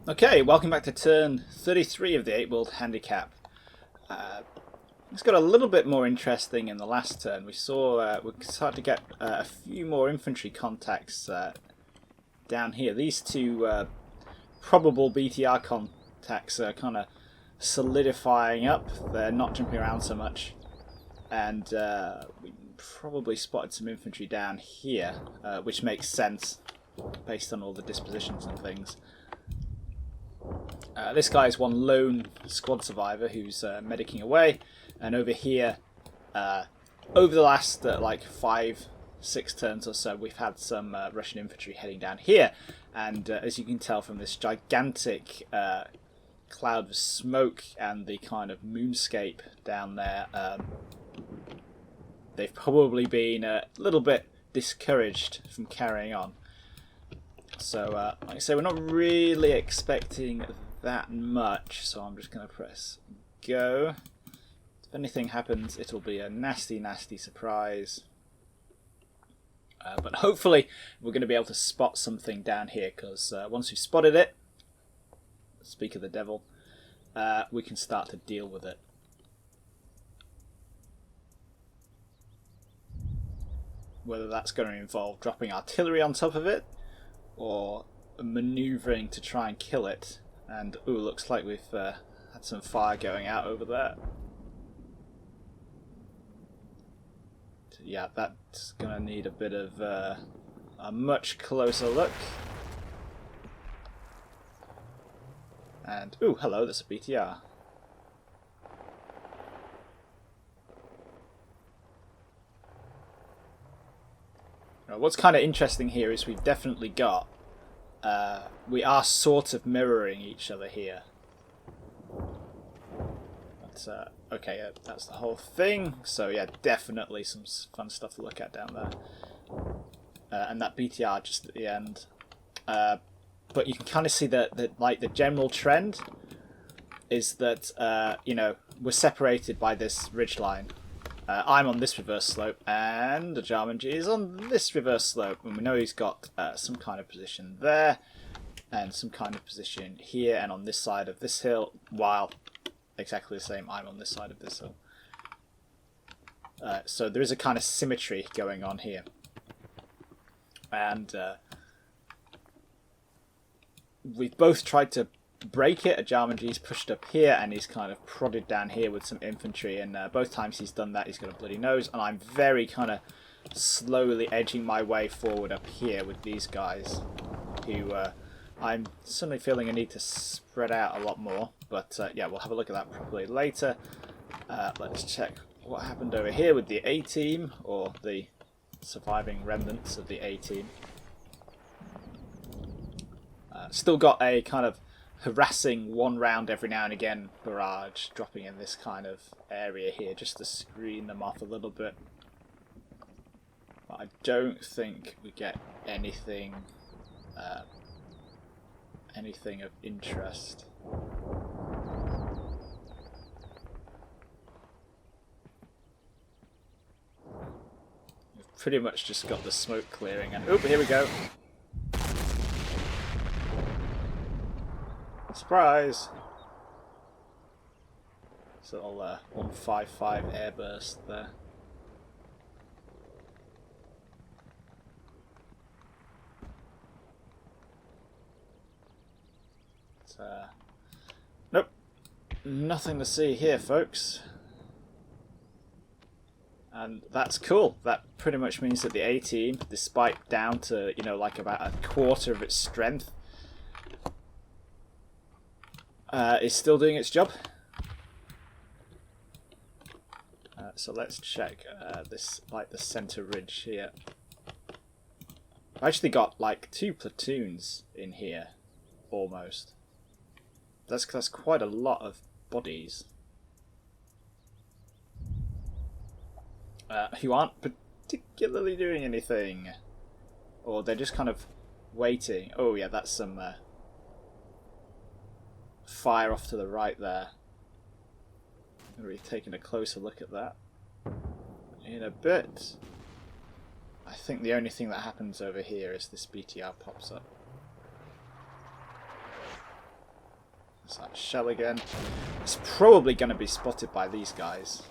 Okay, welcome back to turn 33 of the 8 World Handicap. It's got a little bit more interesting in the last turn. We saw we started to get a few more infantry contacts down here. These two probable BTR contacts are kind of solidifying up. They're not jumping around so much. And we probably spotted some infantry down here, which makes sense based on all the dispositions and things. This guy is one lone squad survivor who's medicing away, and over here, over the last like 5-6 turns or so, we've had some Russian infantry heading down here, and as you can tell from this gigantic cloud of smoke and the kind of moonscape down there, they've probably been a little bit discouraged from carrying on. So, like I say, we're not really expecting that much, so I'm just going to press go. If anything happens, it'll be a nasty, nasty surprise. But hopefully, we're going to be able to spot something down here, because once we've spotted it, speak of the devil, we can start to deal with it. Whether that's going to involve dropping artillery on top of it, or manoeuvring to try and kill it. And ooh, looks like we've had some fire going out over there. Yeah, that's gonna need a bit of a much closer look. And ooh, hello, there's a BTR. What's kind of interesting here is we've definitely got, we are sort of mirroring each other here. But, okay, that's the whole thing. So yeah, definitely some fun stuff to look at down there. And that BTR just at the end. But you can kind of see that like the general trend is that, you know, we're separated by this ridgeline. I'm on this reverse slope, and AjarmanG is on this reverse slope, and we know he's got some kind of position there, and some kind of position here, and on this side of this hill, while exactly the same, I'm on this side of this hill. So there is a kind of symmetry going on here. And we've both tried to break it. AjarmanG's pushed up here and he's kind of prodded down here with some infantry, and both times he's done that he's got a bloody nose, and I'm very kind of slowly edging my way forward up here with these guys who I'm suddenly feeling a need to spread out a lot more, but yeah, we'll have a look at that properly later. Let's check what happened over here with the A-team, or the surviving remnants of the A-team. Still got a kind of harassing one round every now and again barrage dropping in this kind of area here just to screen them off a little bit, but I don't think we get anything anything of interest. We've pretty much just got the smoke clearing, and oh, here we go. Surprise! It's a little 155 airburst there. But, nope, nothing to see here, folks. And that's cool. That pretty much means that the A-team, despite down to, you know, like about a quarter of its strength, is still doing its job. So let's check this, like the center ridge here. I've actually got like 2 platoons in here, almost. That's quite a lot of bodies. Who aren't particularly doing anything, or they're just kind of waiting. Oh yeah, that's some fire off to the right there. We're taking a closer look at that in a bit. I think the only thing that happens over here is this BTR pops up. It's that shell again. It's probably going to be spotted by these guys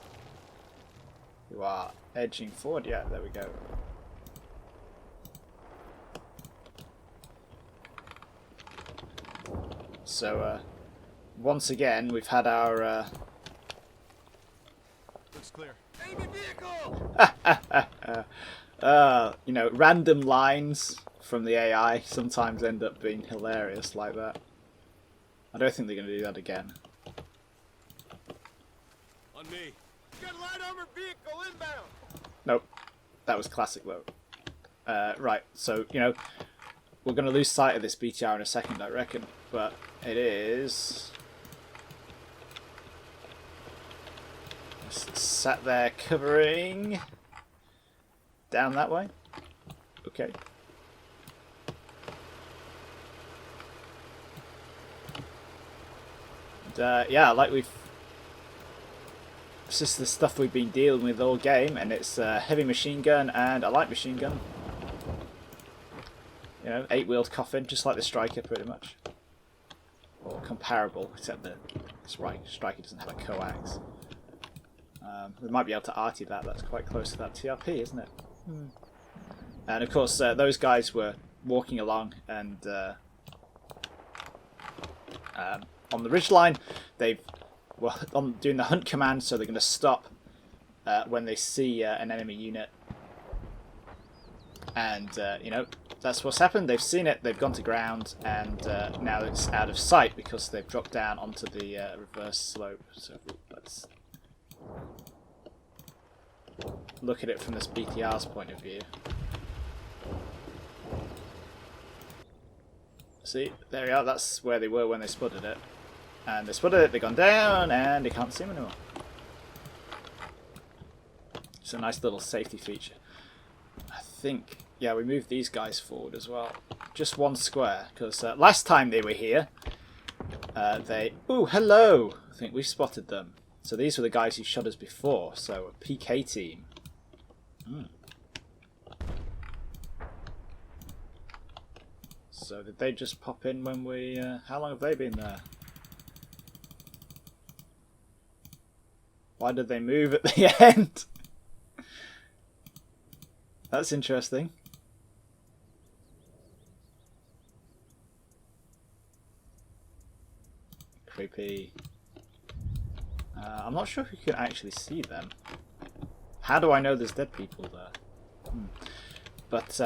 who are edging forward. Yeah, there we go. So once again, we've had our looks clear. Enemy vehicle! you know, random lines from the AI sometimes end up being hilarious like that. I don't think they're going to do that again. On me. Got a light armored vehicle inbound! Nope. That was classic though. Right, so, you know, we're going to lose sight of this BTR in a second, I reckon. But it is... It's sat there covering... Down that way. Okay. And, yeah, like we've... It's just the stuff we've been dealing with all game, and it's a heavy machine gun and a light machine gun. You know, 8-wheeled coffin, just like the Stryker, pretty much. Or comparable, except the Stryker doesn't have a coax. We might be able to arty that. That's quite close to that TRP, isn't it? And of course, those guys were walking along, and on the ridgeline, they've doing the hunt command, so they're going to stop when they see an enemy unit. And you know, that's what's happened. They've seen it, they've gone to ground, and now it's out of sight because they've dropped down onto the reverse slope. So let's look at it from this BTR's point of view. See, there we are, that's where they were when they spotted it. And they spotted it, they've gone down, and they can't see them anymore. It's a nice little safety feature. I think, yeah, we moved these guys forward as well. Just one square, because last time they were here, they... Ooh, hello! I think we spotted them. So these were the guys who shot us before, so a PK team. So did they just pop in when we... how long have they been there? Why did they move at the end? That's interesting. Creepy. I'm not sure if you can actually see them. How do I know there's dead people there? But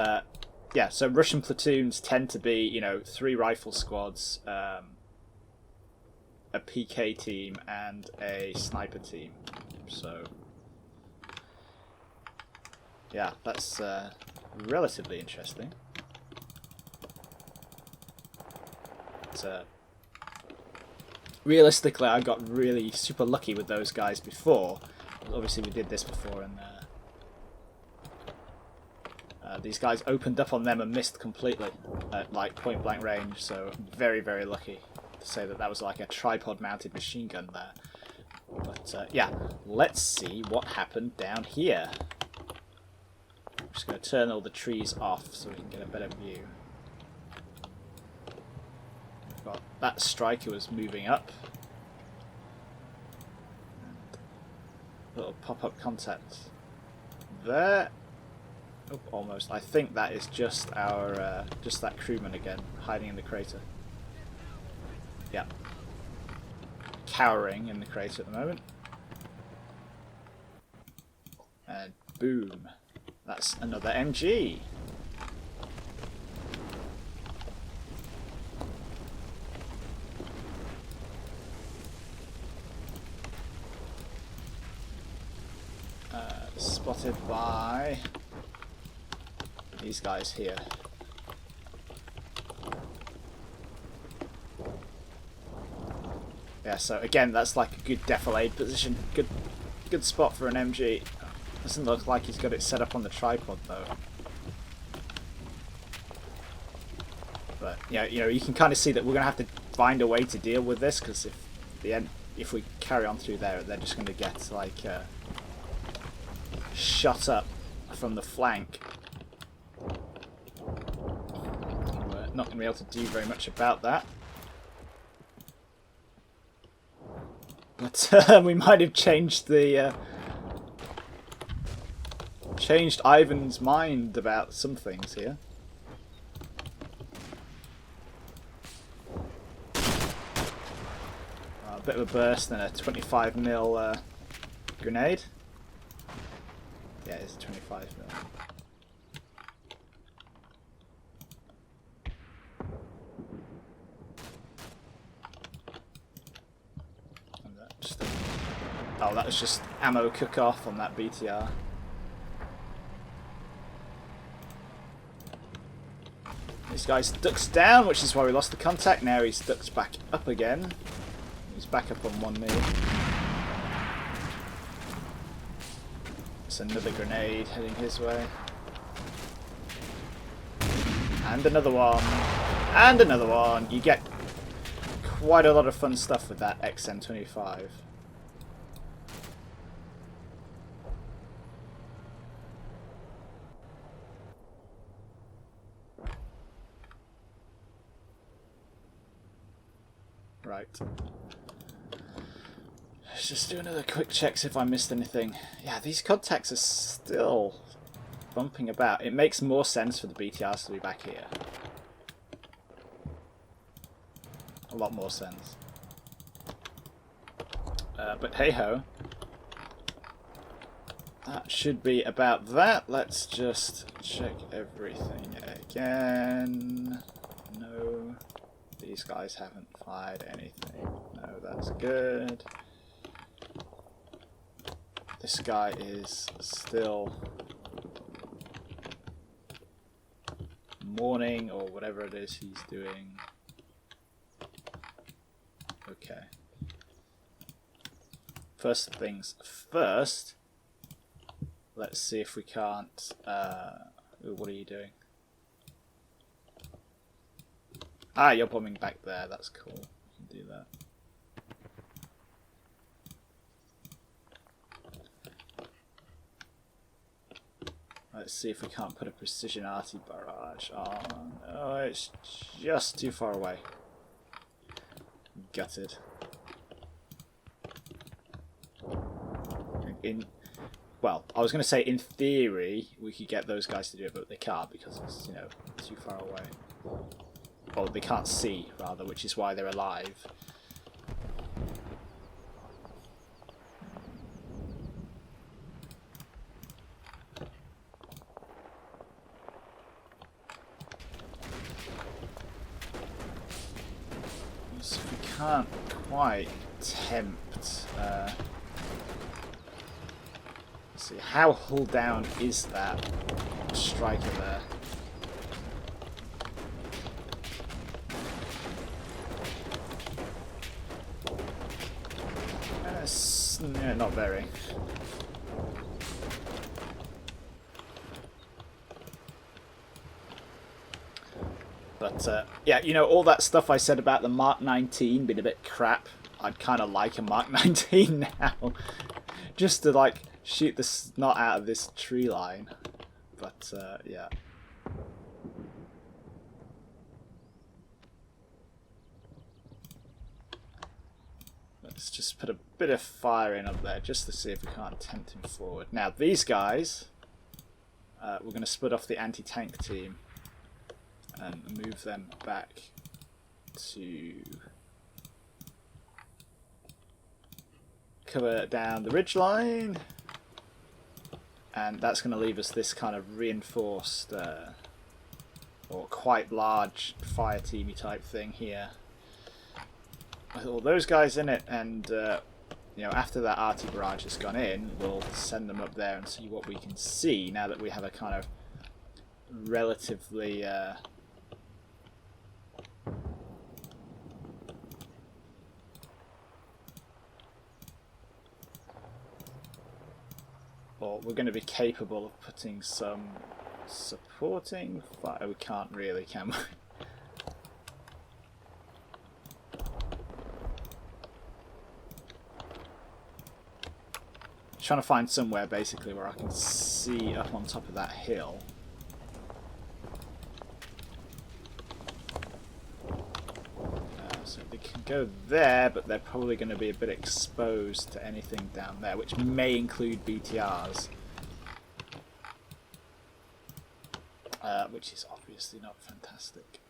yeah, so Russian platoons tend to be, you know, 3 rifle squads, a PK team, and a sniper team. So yeah, that's relatively interesting. But, realistically, I got really super lucky with those guys before. Obviously, we did this before, and these guys opened up on them and missed completely at like point blank range. So very, very lucky to say that that was like a tripod mounted machine gun there. But yeah, let's see what happened down here. I'm just going to turn all the trees off so we can get a better view. We've got that Stryker was moving up. Little pop-up contact there. Oh, almost. I think that is just our, just that crewman again, hiding in the crater. Yeah. Cowering in the crater at the moment. And boom. That's another MG. Spotted by these guys here. Yeah, so again, that's like a good defilade position. Good spot for an MG. Doesn't look like he's got it set up on the tripod though. But yeah, you know, you can kind of see that we're gonna have to find a way to deal with this, because if we carry on through there, they're just gonna get like shot up from the flank. We're not gonna be able to do very much about that. But we might have changed the changed Ivan's mind about some things here. A bit of a burst and a 25mm grenade. Yeah, it's 25mm. Oh, that was just ammo cook-off on that BTR. This guy ducks down, which is why we lost the contact. Now he ducks back up again. He's back up on one knee. It's another grenade heading his way. And another one. And another one. You get quite a lot of fun stuff with that XM25. Right. Let's just do another quick check, see if I missed anything. Yeah, these contacts are still bumping about. It makes more sense for the BTRs to be back here. A lot more sense. But hey-ho. That should be about that. Let's just check everything again. No. These guys haven't fired anything. No, that's good. This guy is still mourning or whatever it is he's doing. Okay. First things first. Let's see if we can't... ooh, what are you doing? Ah, you're bombing back there. That's cool. You can do that. Let's see if we can't put a precision arty barrage on. Oh, it's just too far away. Gutted. Well, I was going to say in theory we could get those guys to do it, but they can't because it's, you know, too far away. Well, they can't see, rather, which is why they're alive. So we can't quite tempt... let's see, how hull down is that Stryker there? Yeah, not very. But yeah, you know, all that stuff I said about the Mark 19 being a bit crap, I'd kind of like a Mark 19 now. Just to like shoot the snot out of this tree line. But yeah. Let's just put a bit of fire in up there just to see if we can't tempt him forward. Now these guys, we're going to split off the anti-tank team and move them back to cover down the ridgeline, and that's going to leave us this kind of reinforced or quite large fire teamy type thing here. With all those guys in it, and you know, after that arty barrage has gone in, we'll send them up there and see what we can see now that we have a kind of relatively well, we're going to be capable of putting some supporting fire. We can't really, can we? Trying to find somewhere basically where I can see up on top of that hill. So they can go there, but they're probably going to be a bit exposed to anything down there, which may include BTRs. Which is obviously not fantastic.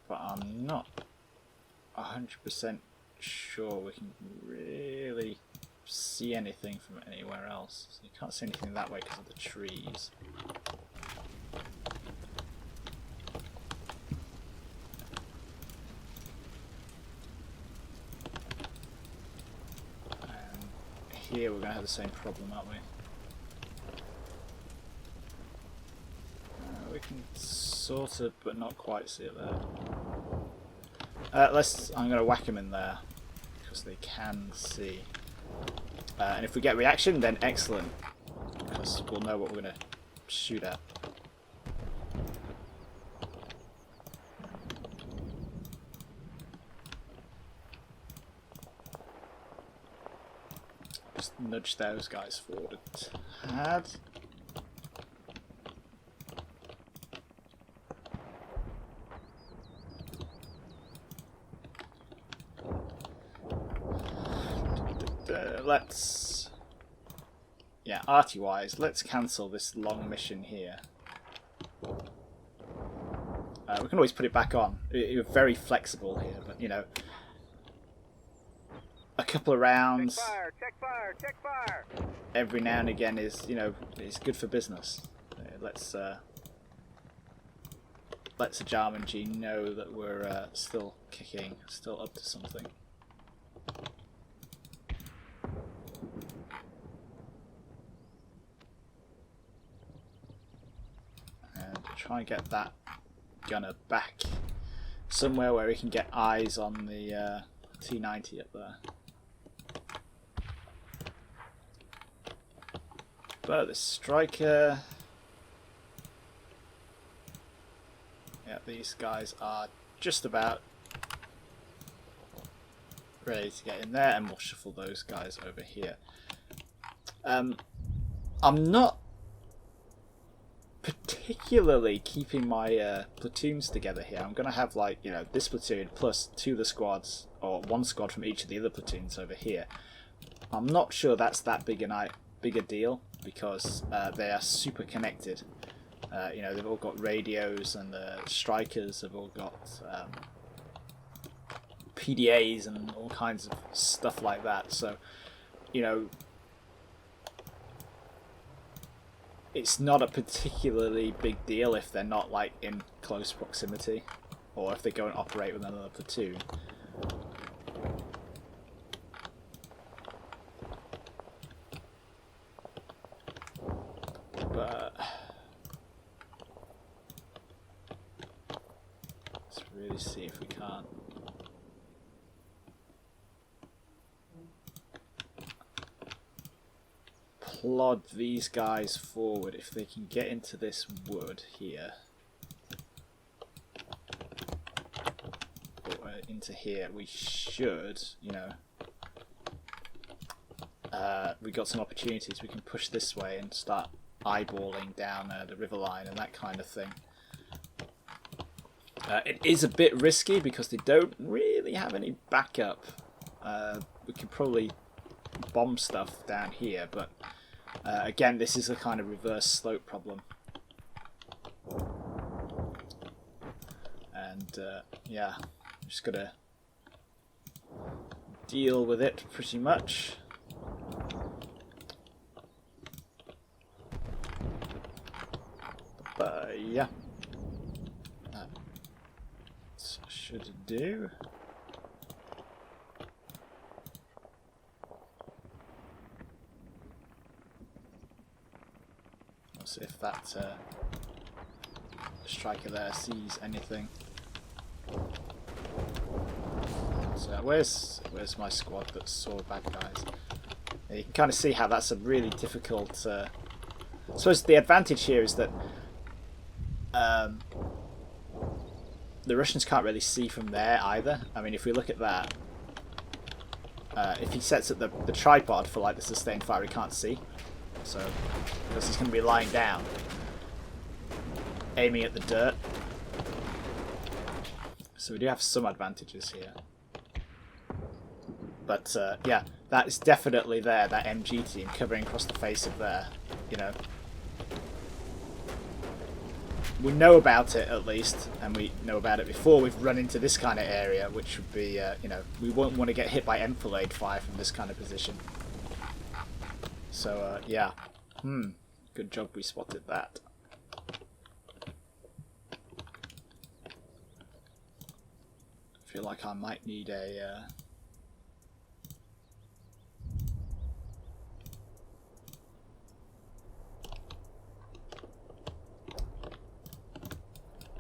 But I'm not 100% sure we can really see anything from anywhere else. So you can't see anything that way because of the trees. And here we're going to have the same problem, aren't we? We can sort of, but not quite see it there. I'm going to whack them in there because they can see. And if we get reaction, then excellent, because we'll know what we're going to shoot at. Just nudge those guys forward a tad. Yeah, arty-wise, let's cancel this long mission here. We can always put it back on. You're very flexible here, but you know, a couple of rounds Check fire! every now and again is, you know, is good for business. Let's AjarmanG know that we're still kicking, still up to something. Try and get that gunner back somewhere where he can get eyes on the T90 up there. But the Stryker, yeah, these guys are just about ready to get in there, and we'll shuffle those guys over here. I'm not particularly keeping my platoons together here. I'm going to have, like, you know, this platoon plus two of the squads, or one squad from each of the other platoons over here. I'm not sure that's that big a deal, because they are super connected. You know, they've all got radios, and the Strikers have all got PDAs and all kinds of stuff like that. So, you know, it's not a particularly big deal if they're not, like, in close proximity, or if they go and operate with another platoon. But let's really see if we can't. Plod these guys forward if they can get into this wood here, or into here. We should, you know, we got some opportunities. We can push this way and start eyeballing down the river line and that kind of thing. It is a bit risky because they don't really have any backup. We could probably bomb stuff down here, but again, this is a kind of reverse slope problem. And yeah, just gotta deal with it pretty much. But yeah, that should do. Let's see if that Stryker there sees anything. So where's my squad that saw bad guys? Yeah, you can kind of see how that's a really difficult. I suppose the advantage here is that the Russians can't really see from there either. I mean, if we look at that, if he sets up the tripod for, like, the sustained fire, he can't see. So, because he's going to be lying down, aiming at the dirt. So we do have some advantages here. But yeah, that is definitely there, that MG team covering across the face of there, you know. We know about it at least, and we know about it before we've run into this kind of area, which would be, you know, we won't want to get hit by enfilade fire from this kind of position. So, yeah. Good job we spotted that. I feel like I might need a...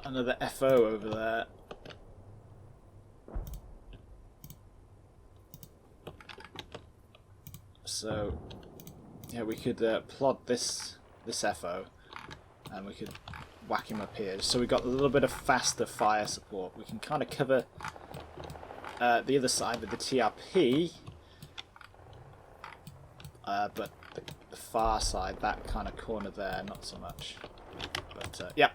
another FO over there. So, yeah, we could plod this FO, and we could whack him up here. So we got a little bit of faster fire support. We can kind of cover the other side with the TRP, but the far side, that kind of corner there, not so much. But yeah.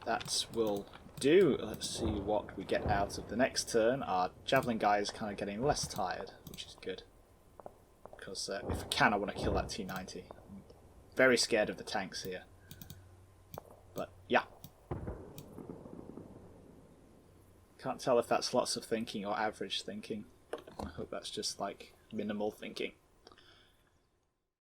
That will do. Let's see what we get out of the next turn. Our javelin guy is kind of getting less tired, which is good. Because if I can, I want to kill that T-90. I'm very scared of the tanks here. But yeah. Can't tell if that's lots of thinking or average thinking. I hope that's just like minimal thinking.